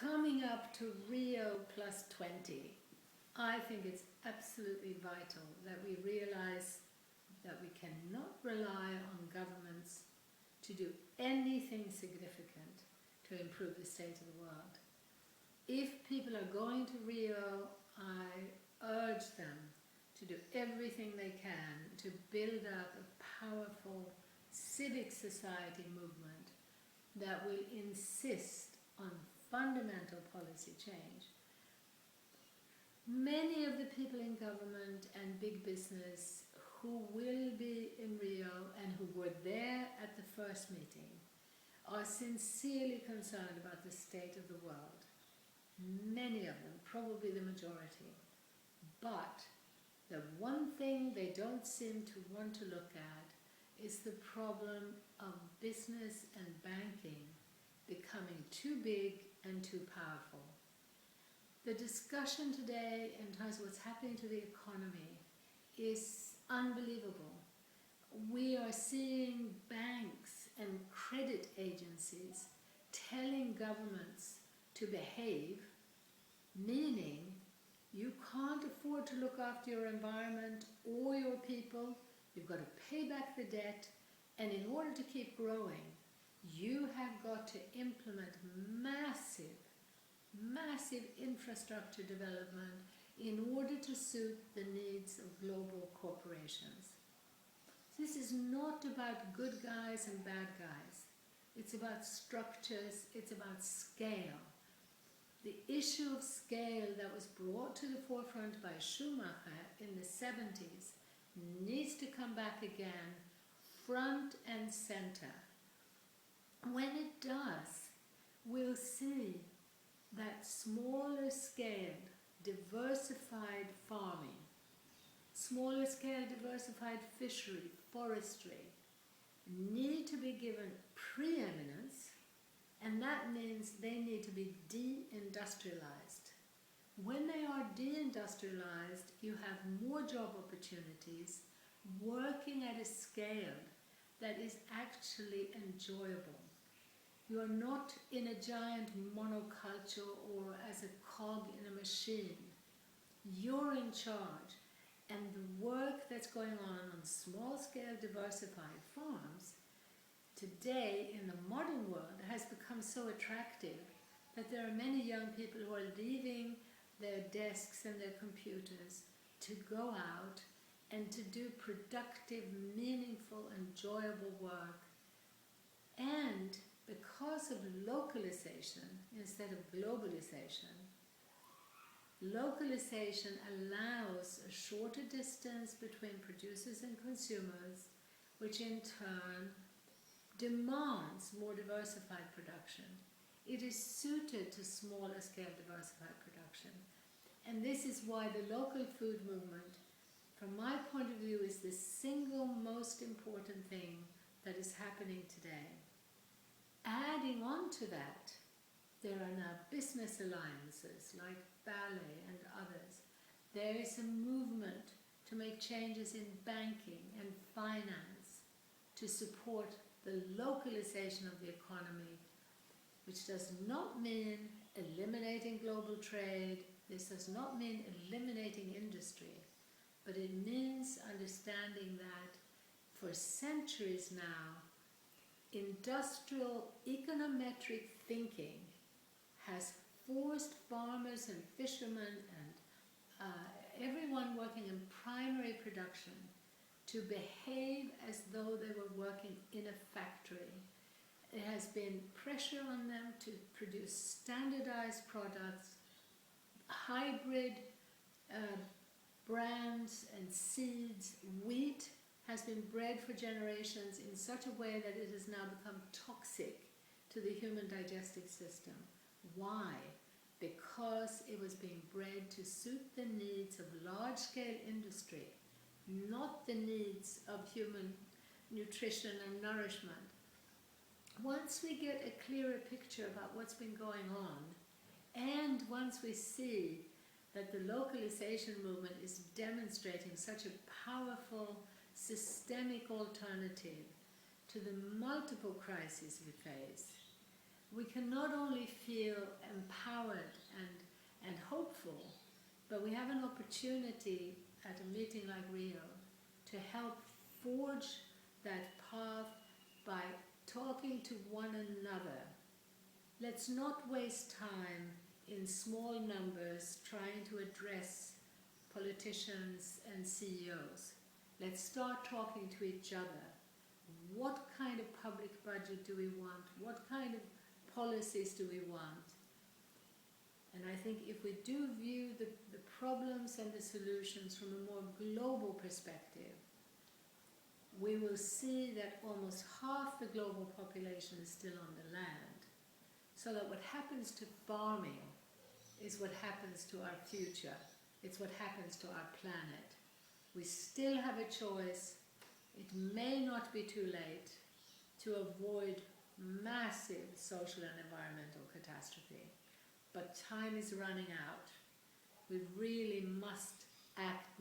Coming up to Rio+20, I think it's absolutely vital that we realize that we cannot rely on governments to do anything significant to improve the state of the world. If people are going to Rio, I urge them to do everything they can to build up a powerful civic society movement that will insist on fundamental policy change. Many of the people in government and big business who will be in Rio and who were there at the first meeting are sincerely concerned about the state of the world. Many of them, probably the majority. But the one thing they don't seem to want to look at is the problem of business and banking becoming too big and too powerful. The discussion today in terms of what's happening to the economy is unbelievable. We are seeing banks and credit agencies telling governments to behave, meaning you can't afford to look after your environment or your people, you've got to pay back the debt, and in order to keep growing, you have got to implement massive infrastructure development in order to suit the needs of global corporations. This is not about good guys and bad guys. It's about structures, it's about scale. The issue of scale that was brought to the forefront by Schumacher in the 70s needs to come back again, front and center. When it does, we'll see that smaller scale, diversified farming, smaller scale diversified fishery, forestry, need to be given preeminence, and that means they need to be deindustrialized. When they are deindustrialized, you have more job opportunities working at a scale that is actually enjoyable. You are not in a giant monoculture or as a cog in a machine. You're in charge, and the work that's going on small-scale diversified farms today in the modern world has become so attractive that there are many young people who are leaving their desks and their computers to go out and to do productive, meaningful, enjoyable work. And because of localization instead of globalization, localization allows a shorter distance between producers and consumers, which in turn demands more diversified production. It is suited to smaller scale diversified production. And this is why the local food movement, from my point of view, is the single most important thing that is happening today. Adding on to that, there are now business alliances like Ballet and others. There is a movement to make changes in banking and finance to support the localization of the economy, which does not mean eliminating global trade. This does not mean eliminating industry, but it means understanding that for centuries now, industrial econometric thinking has forced farmers and fishermen and everyone working in primary production to behave as though they were working in a factory. There has been pressure on them to produce standardized products, hybrid brands and seeds. Wheat has been bred for generations in such a way that it has now become toxic to the human digestive system. Why? Because it was being bred to suit the needs of large-scale industry, not the needs of human nutrition and nourishment. Once we get a clearer picture about what's been going on, and once we see that the localization movement is demonstrating such a powerful systemic alternative to the multiple crises we face, we can not only feel empowered and hopeful, but we have an opportunity at a meeting like Rio to help forge that path by talking to one another. Let's not waste time in small numbers trying to address politicians and CEOs. Let's start talking to each other. What kind of public budget do we want? What kind of policies do we want? And I think if we do view the problems and the solutions from a more global perspective, we will see that almost half the global population is still on the land. So that what happens to farming is what happens to our future. It's what happens to our planet. We still have a choice. It may not be too late to avoid massive social and environmental catastrophe. But time is running out. We really must act